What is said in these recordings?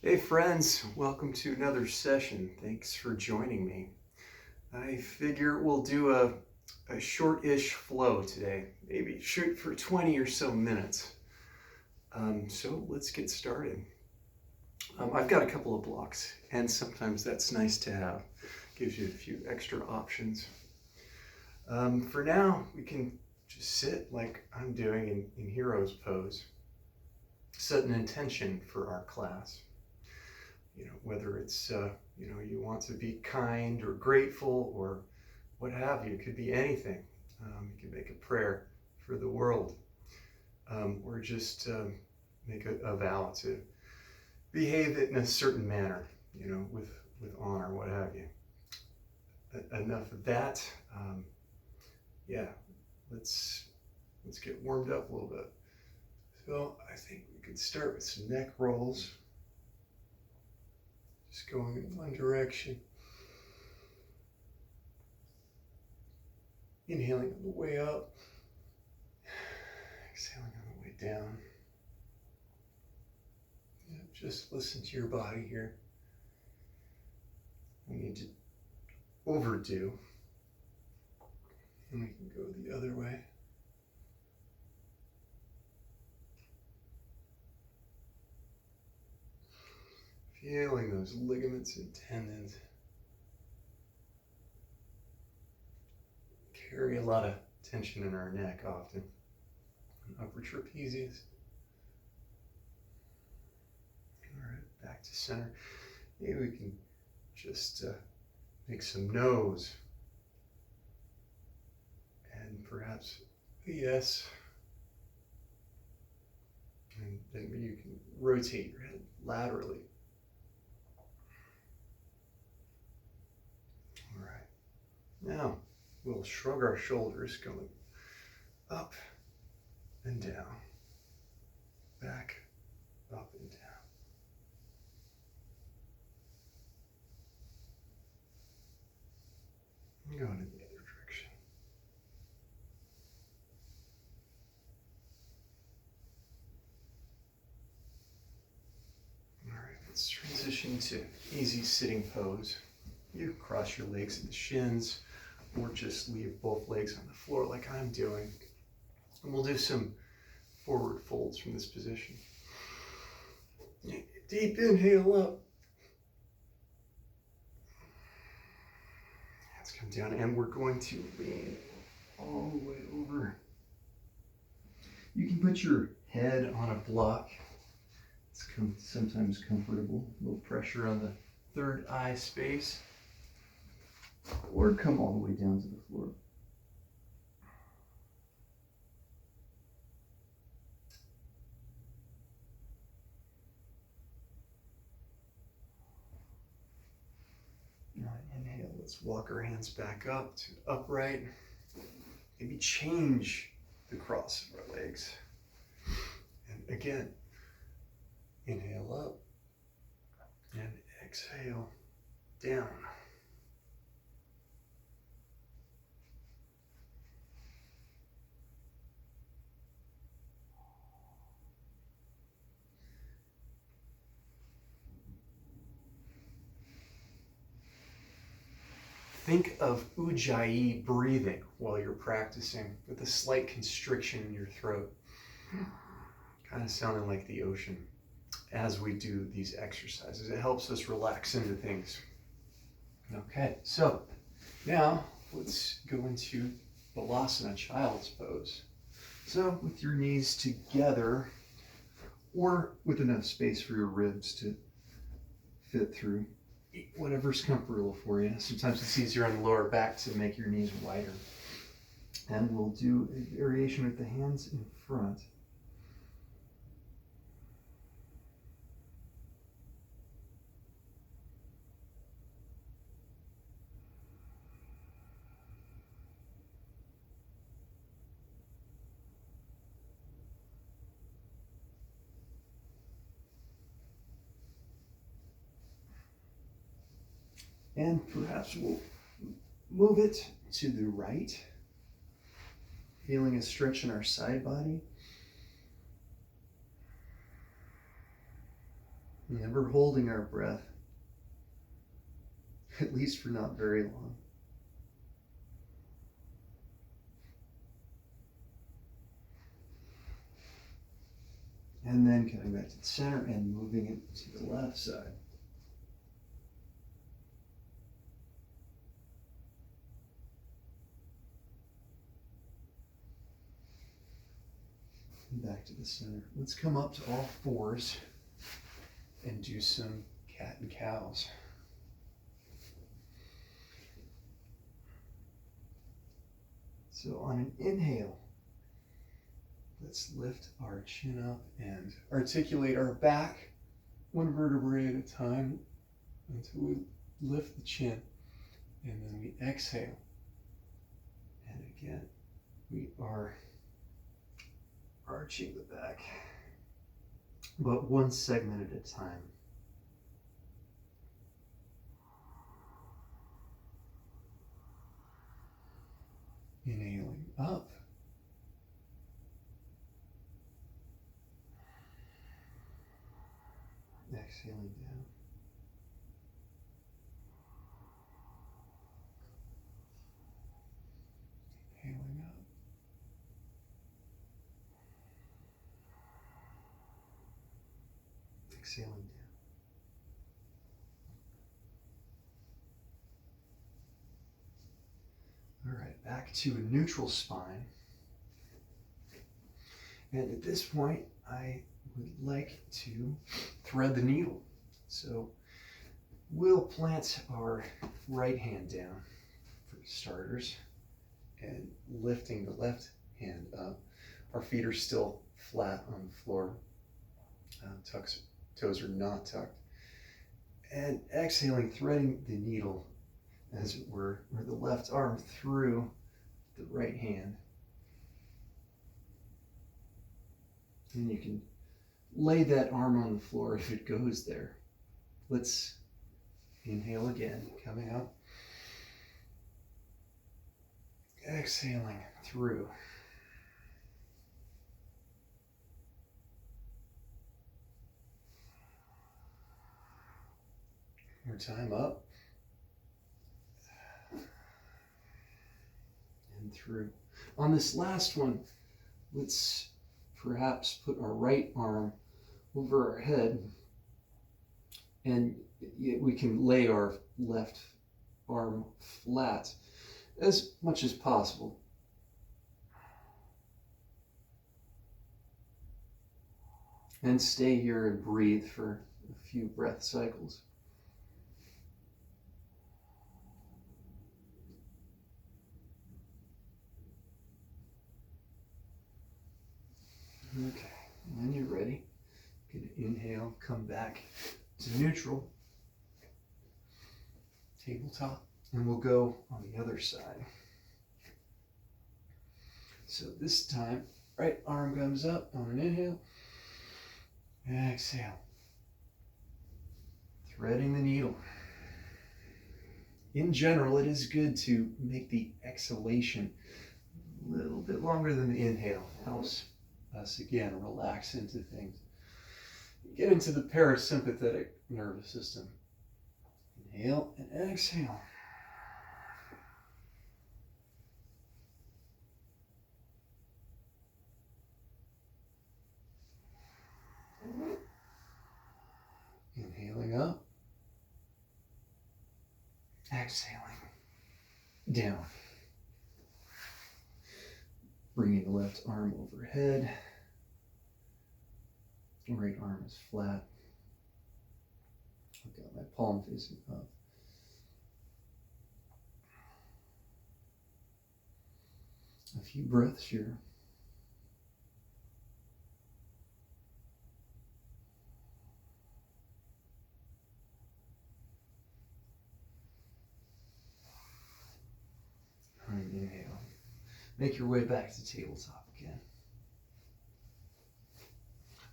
Hey friends, welcome to another session. Thanks for joining me. I figure we'll do a short-ish flow today, maybe shoot for 20 or so minutes. So let's get started. I've got a couple of blocks, and sometimes that's nice to have. Gives you a few extra options. For now, we can just sit like I'm doing in Hero's Pose. Set an intention for our class. Whether it's, you want to be kind or grateful or what have you. It could be anything. You can make a prayer for the world, or just make a vow to behave in a certain manner, with honor, what have you. Enough of that. Yeah, let's get warmed up a little bit. So I think we could start with some neck rolls. Just going in one direction. Inhaling on the way up. Exhaling on the way down. Yeah, just listen to your body here. We need to overdo. And we can go the other way. Feeling those ligaments and tendons. Carry a lot of tension in our neck often. Upper trapezius. All right, back to center. Maybe we can just make some nose. And perhaps a yes. And then you can rotate your head laterally. All right. Now we'll shrug our shoulders, going up and down, back, up and down. And going in the other direction. All right, let's transition to easy sitting pose. You cross your legs at the shins, or just leave both legs on the floor like I'm doing. And we'll do some forward folds from this position. Deep inhale up. Let's come down, and we're going to lean all the way over. You can put your head on a block. It's sometimes comfortable. A little pressure on the third eye space. Or come all the way down to the floor. Now inhale, let's walk our hands back up to upright. Maybe change the cross of our legs. And again, inhale up and exhale down. Think of Ujjayi breathing while you're practicing, with a slight constriction in your throat, kind of sounding like the ocean as we do these exercises. It helps us relax into things. Okay, so now let's go into Balasana, child's pose. So with your knees together, or with enough space for your ribs to fit through, whatever's comfortable for you. Sometimes it's easier on the lower back to make your knees wider. And we'll do a variation with the hands in front. And perhaps we'll move it to the right, feeling a stretch in our side body. Never holding our breath, at least for not very long. And then coming back to the center and moving it to the left side. And back to the center. Let's come up to all fours and do some cat and cows. So on an inhale, let's lift our chin up and articulate our back one vertebrae at a time until we lift the chin. And then we exhale. And again, we are arching the back, but one segment at a time. Inhaling up. Exhaling down. Inhaling up. Exhaling down. All right, back to a neutral spine. And at this point, I would like to thread the needle. So we'll plant our right hand down for starters and lifting the left hand up. Our feet are still flat on the floor. Toes are not tucked. And exhaling, threading the needle, as it were, or the left arm through the right hand. And you can lay that arm on the floor if it goes there. Let's inhale again, coming up. Exhaling through. More time up. And through. On this last one, let's perhaps put our right arm over our head, and we can lay our left arm flat as much as possible. And stay here and breathe for a few breath cycles. Okay, and when you're ready, you can inhale, come back to neutral, tabletop, and we'll go on the other side. So this time, right arm comes up on an inhale, exhale, threading the needle. In general, it is good to make the exhalation a little bit longer than the inhale. It helps us again relax into things. Get into the parasympathetic nervous system. Inhale and exhale. Inhaling up. Exhaling down. Bringing the left arm overhead. The right arm is flat. I've got my palm facing up. A few breaths here. And inhale. Make your way back to tabletop again.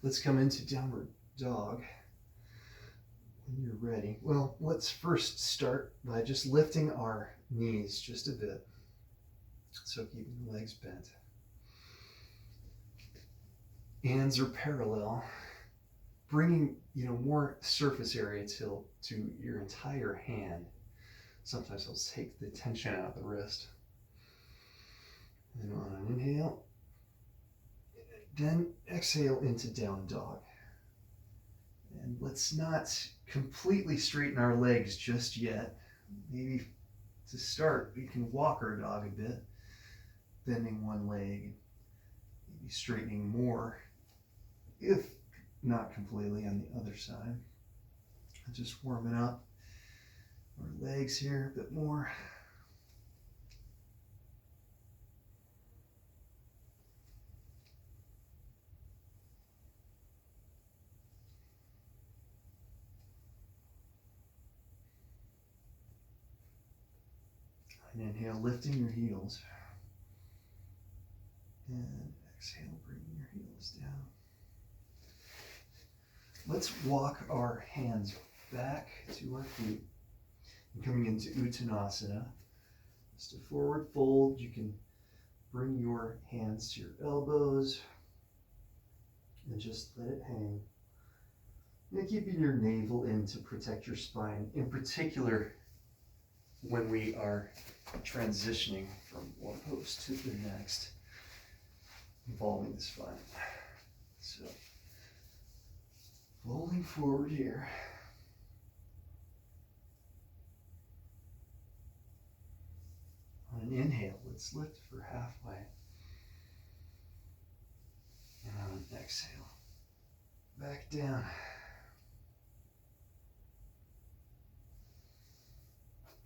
Let's come into downward dog when you're ready. Well, let's first start by just lifting our knees just a bit. So keeping the legs bent. Hands are parallel. bringing more surface area to your entire hand. Sometimes I'll take the tension out of the wrist. And on an inhale, then exhale into down dog. And let's not completely straighten our legs just yet. Maybe to start, we can walk our dog a bit, bending one leg, maybe straightening more, if not completely on the other side. Just warming up our legs here a bit more. And inhale, lifting your heels. And exhale, bringing your heels down. Let's walk our hands back to our feet. And coming into Uttanasana, just a forward fold. You can bring your hands to your elbows and just let it hang. And keeping your navel in to protect your spine, in particular when we are transitioning from one pose to the next, involving the spine. So, folding forward here. On an inhale, let's lift for halfway. And on an exhale, back down.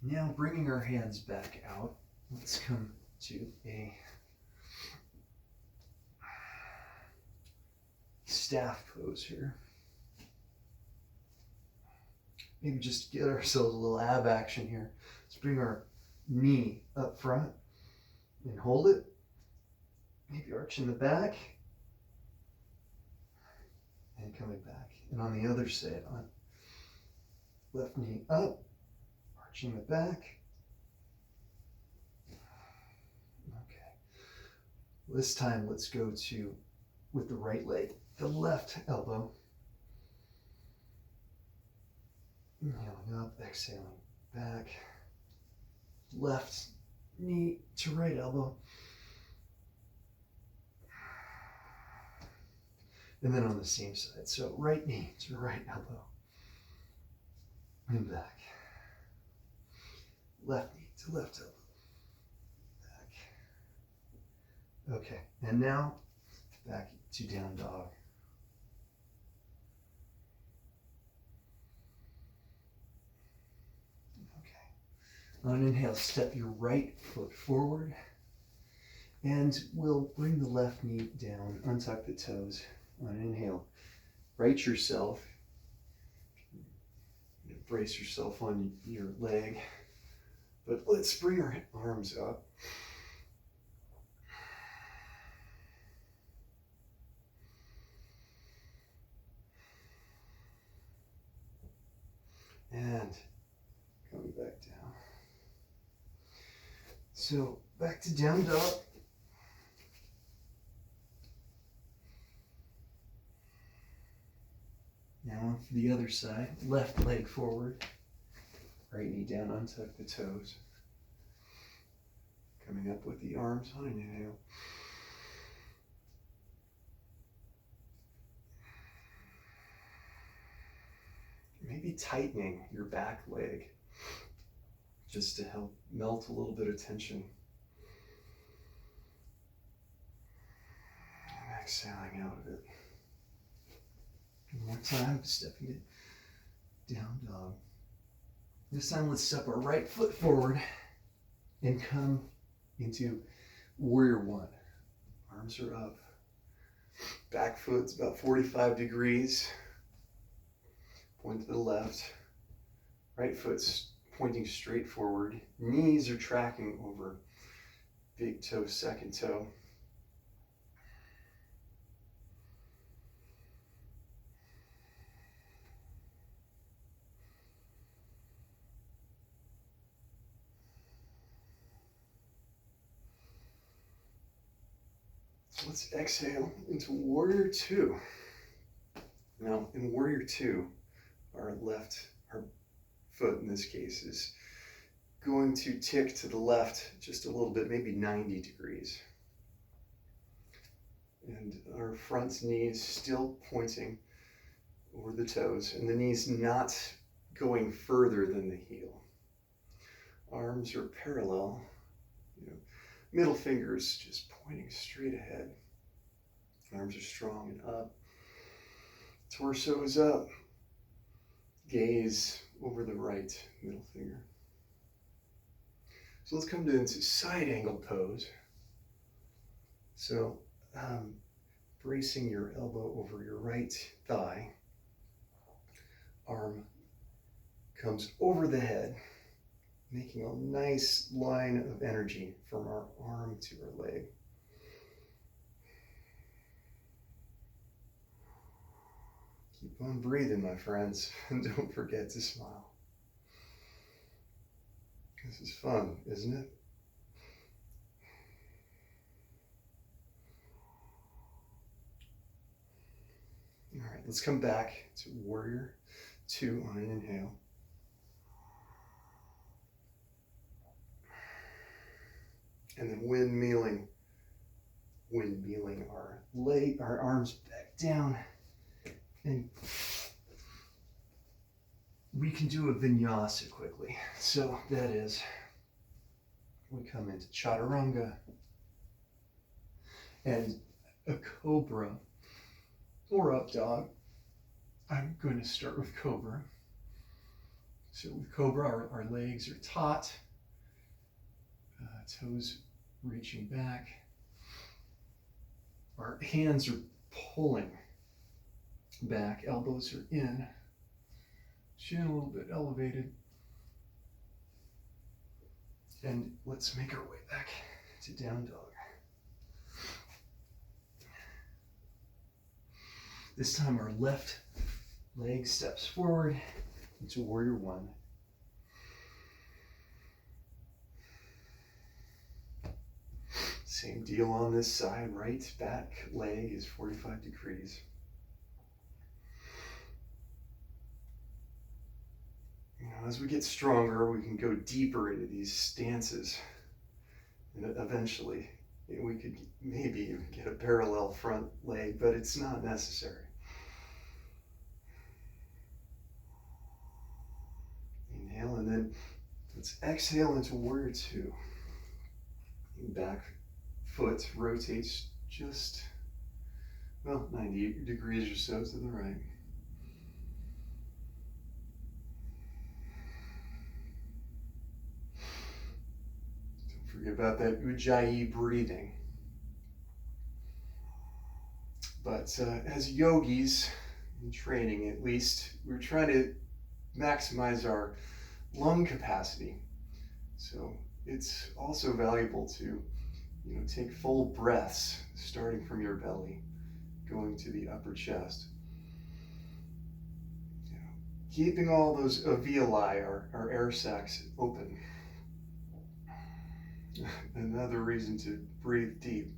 Now bringing our hands back out, let's come to a staff pose here. Maybe just get ourselves a little ab action here. Let's bring our knee up front and hold it. Maybe arching the back and coming back. And on the other side, on left knee up, arching the back. Okay. This time, let's go to, with the right leg, the left elbow. Inhaling up, exhaling back. Left knee to right elbow. And then on the same side. So right knee to right elbow. And back. Left knee to left elbow. Back. Okay, and now back to down dog. Okay. On an inhale, step your right foot forward. And we'll bring the left knee down, untuck the toes. On an inhale, right yourself. Brace yourself on your leg. But let's bring our arms up. And coming back down. So back to down dog. Now for the other side, left leg forward, right knee down, untuck the toes. Coming up with the arms on an inhale. Maybe tightening your back leg just to help melt a little bit of tension. And exhaling out of it. One more time, stepping it down dog. This time let's step our right foot forward and come into warrior one. Arms are up. Back foot's about 45 degrees. Point to the left. Right foot's pointing straight forward. Knees are tracking over big toe, second toe. Let's exhale into warrior two. Now in warrior two, our foot in this case is going to tick to the left just a little bit, maybe 90 degrees. And our front knee is still pointing over the toes, and the knee's not going further than the heel. Arms are parallel, middle fingers just pointing straight ahead. Arms are strong and up. Torso is up. Gaze over the right middle finger. So let's come into side angle pose. So bracing your elbow over your right thigh. Arm comes over the head, making a nice line of energy from our arm to our leg. Keep on breathing, my friends, and don't forget to smile. This is fun, isn't it? All right, let's come back to warrior two on an inhale. And then windmilling our arms back down. And we can do a vinyasa quickly. So that is, we come into chaturanga and a cobra or up dog. I'm going to start with cobra. So with cobra, our legs are taut, toes reaching back. Our hands are pulling back, elbows are in, chin a little bit elevated. And let's make our way back to down dog. This time our left leg steps forward into warrior one. Same deal on this side, right back leg is 45 degrees. As we get stronger, we can go deeper into these stances. And eventually, we could maybe even get a parallel front leg, but it's not necessary. Inhale, and then let's exhale into warrior two. Back foot rotates just, 90 degrees or so to the right. Don't forget about that Ujjayi breathing. But as yogis, in training at least, we're trying to maximize our lung capacity. So it's also valuable to take full breaths, starting from your belly, going to the upper chest. Keeping all those alveoli, our air sacs, open. Another reason to breathe deep.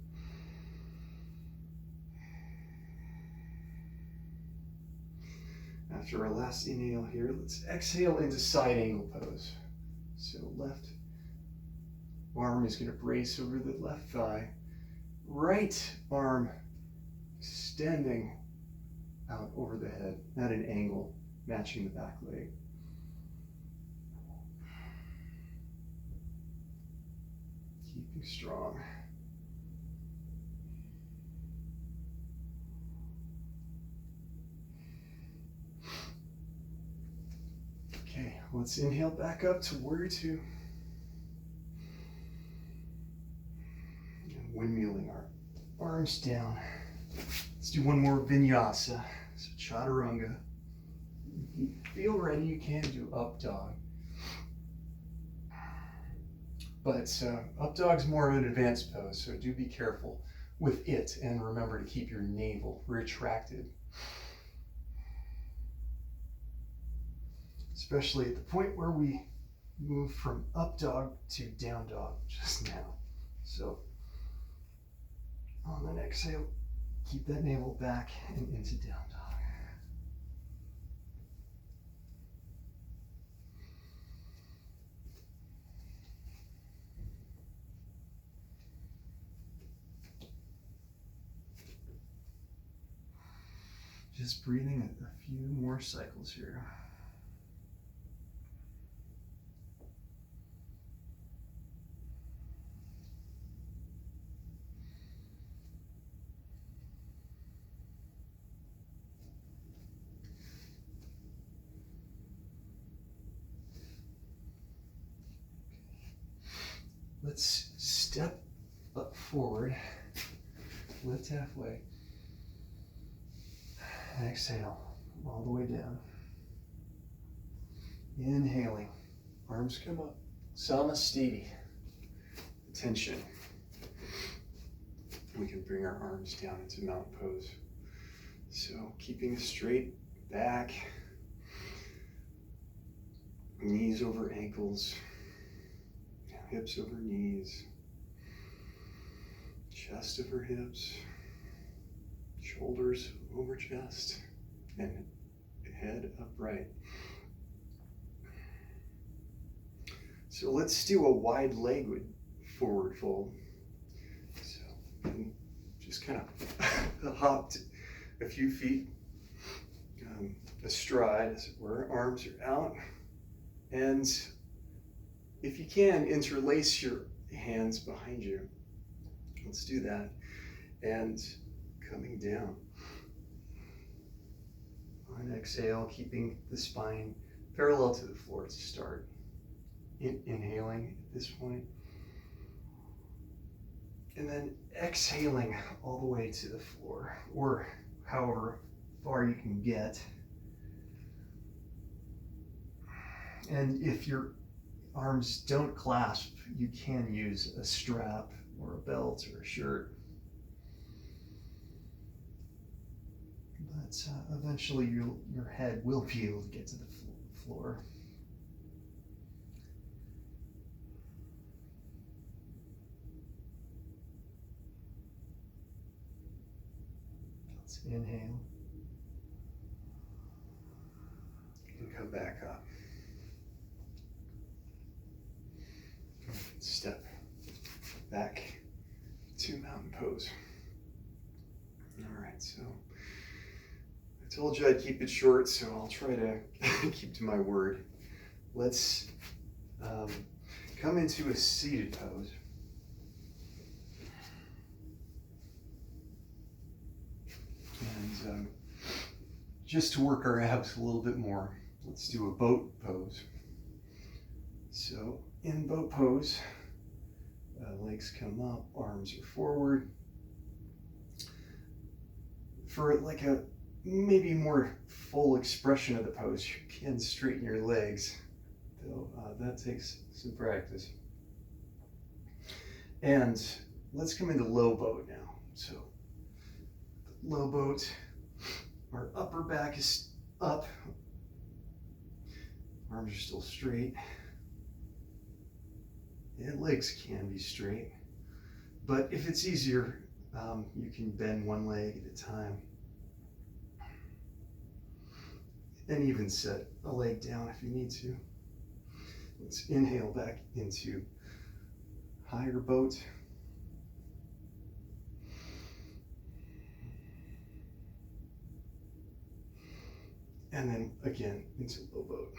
After our last inhale here, let's exhale into side angle pose. So left arm is going to brace over the left thigh. Right arm extending out over the head at an angle, matching the back leg. Keeping strong. Okay, let's inhale back up to warrior two. Windmilling our arms down. Let's do one more vinyasa. So chaturanga. If you feel ready, you can do up dog. But up dog's more of an advanced pose, so do be careful with it and remember to keep your navel retracted. Especially at the point where we move from up dog to down dog just now. So on the exhale, keep that navel back and into down dog. Just breathing a few more cycles here. Let's step up forward, lift halfway, and exhale all the way down. Inhaling, arms come up, Samastiti, attention. We can bring our arms down into mountain pose. So keeping a straight back, knees over ankles, hips over knees, chest over hips, shoulders over chest, and head upright. So let's do a wide legged forward fold. So just kind of hopped a few feet astride, as it were. Arms are out, and if you can, interlace your hands behind you. Let's do that. And coming down. On exhale, keeping the spine parallel to the floor to start. Inhaling at this point. And then exhaling all the way to the floor, or however far you can get. And if your arms don't clasp, you can use a strap or a belt or a shirt. But eventually your head will be able to get to the floor. Let's inhale and come back up. Step back to mountain pose. All right, so I told you I'd keep it short, so I'll try to keep to my word. Let's come into a seated pose. And just to work our abs a little bit more, let's do a boat pose. So in boat pose, legs come up, arms are forward. For like a maybe more full expression of the pose, you can straighten your legs, though that takes some practice. And let's come into low boat now. So low boat, our upper back is up, arms are still straight. And legs can be straight, but if it's easier, you can bend one leg at a time. And even set a leg down if you need to. Let's inhale back into higher boat. And then again into low boat.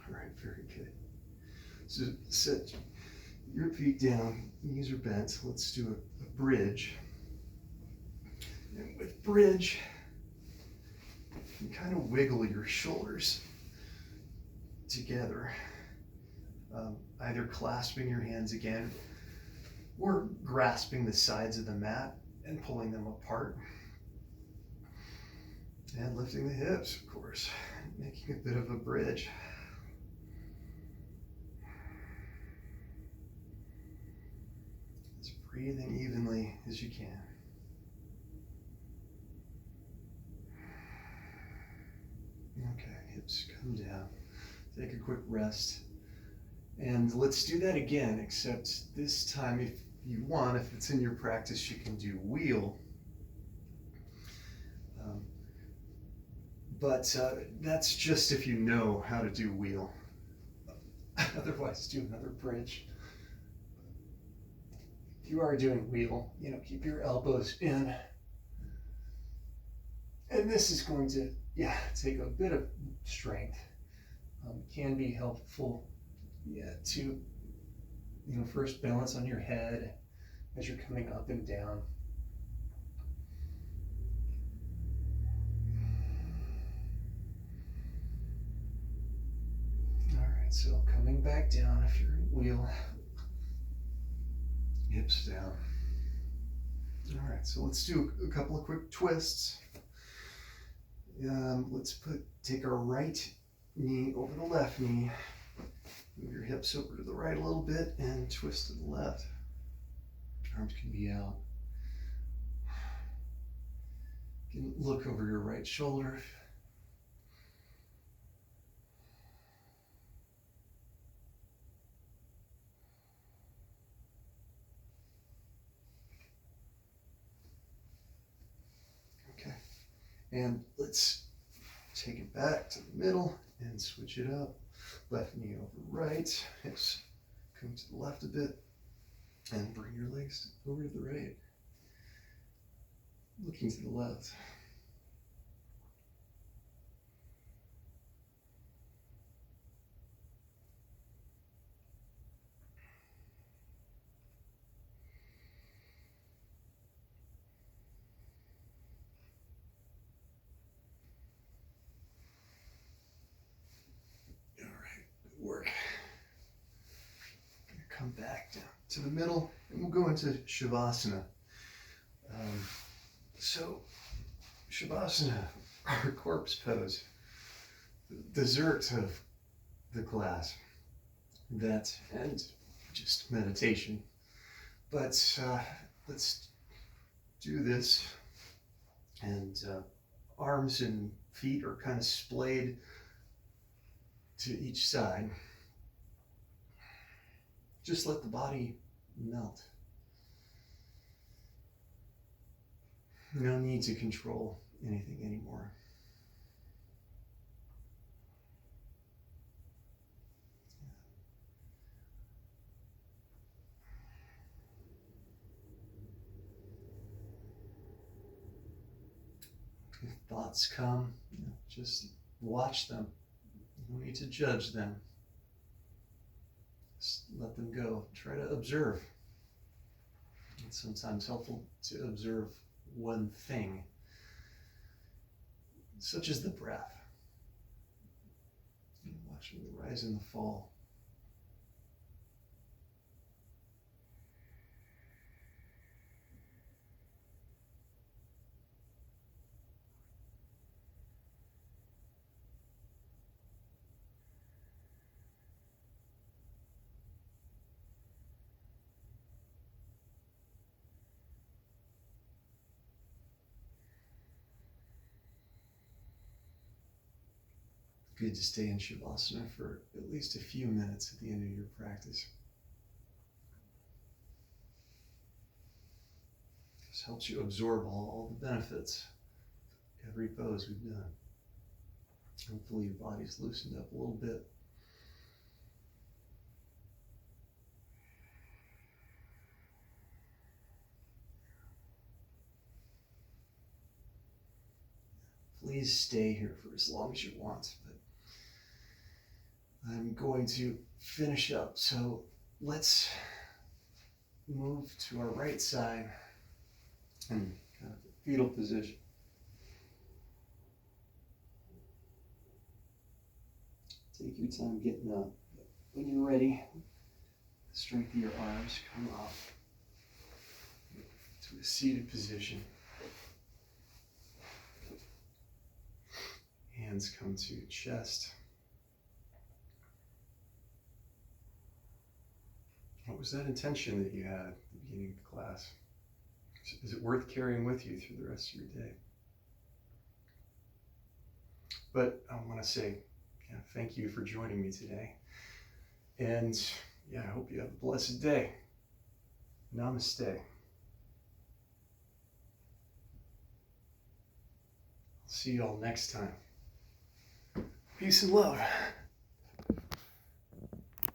All right, very good. So set your feet down, knees are bent. Let's do a bridge. And with bridge, you kind of wiggle your shoulders together, either clasping your hands again or grasping the sides of the mat and pulling them apart. And lifting the hips, of course, making a bit of a bridge. Just breathing evenly as you can. Okay, hips come down. Take a quick rest. And let's do that again, except this time, if you want, if it's in your practice, you can do wheel. But that's just if you know how to do wheel. Otherwise, do another bridge. you are doing wheel, keep your elbows in. And this is going to, take a bit of strength. Can be helpful, to, first balance on your head as you're coming up and down. All right, so coming back down if you're in wheel, hips down. All right, so let's do a couple of quick twists. Let's take our right knee over the left knee. Move your hips over to the right a little bit and twist to the left. Arms can be out. You can look over your right shoulder. Okay, and let's take it back to the middle and switch it up. Left knee over right, hips come to the left a bit, and bring your legs over to the right. Looking to the left. All right, good work. Come back down to the middle, and we'll go into Shavasana. So, Shavasana, our corpse pose, the dessert of the class, that and just meditation. But let's do this, and arms and feet are kind of splayed to each side. Just let the body melt. No need to control anything anymore. If thoughts come, just watch them. You don't need to judge them. Just let them go. Try to observe. It's sometimes helpful to observe one thing, such as the breath. Watching the rise and the fall. Good to stay in Shavasana for at least a few minutes at the end of your practice. This helps you absorb all the benefits of every pose we've done. Hopefully your body's loosened up a little bit. Please stay here for as long as you want, but I'm going to finish up. So let's move to our right side and kind of the fetal position. Take your time getting up. When you're ready, strength of your arms come up to a seated position. Hands come to your chest. What was that intention that you had at the beginning of the class? Is it worth carrying with you through the rest of your day? But I want to say, thank you for joining me today. And I hope you have a blessed day. Namaste. See you all next time. Peace and love.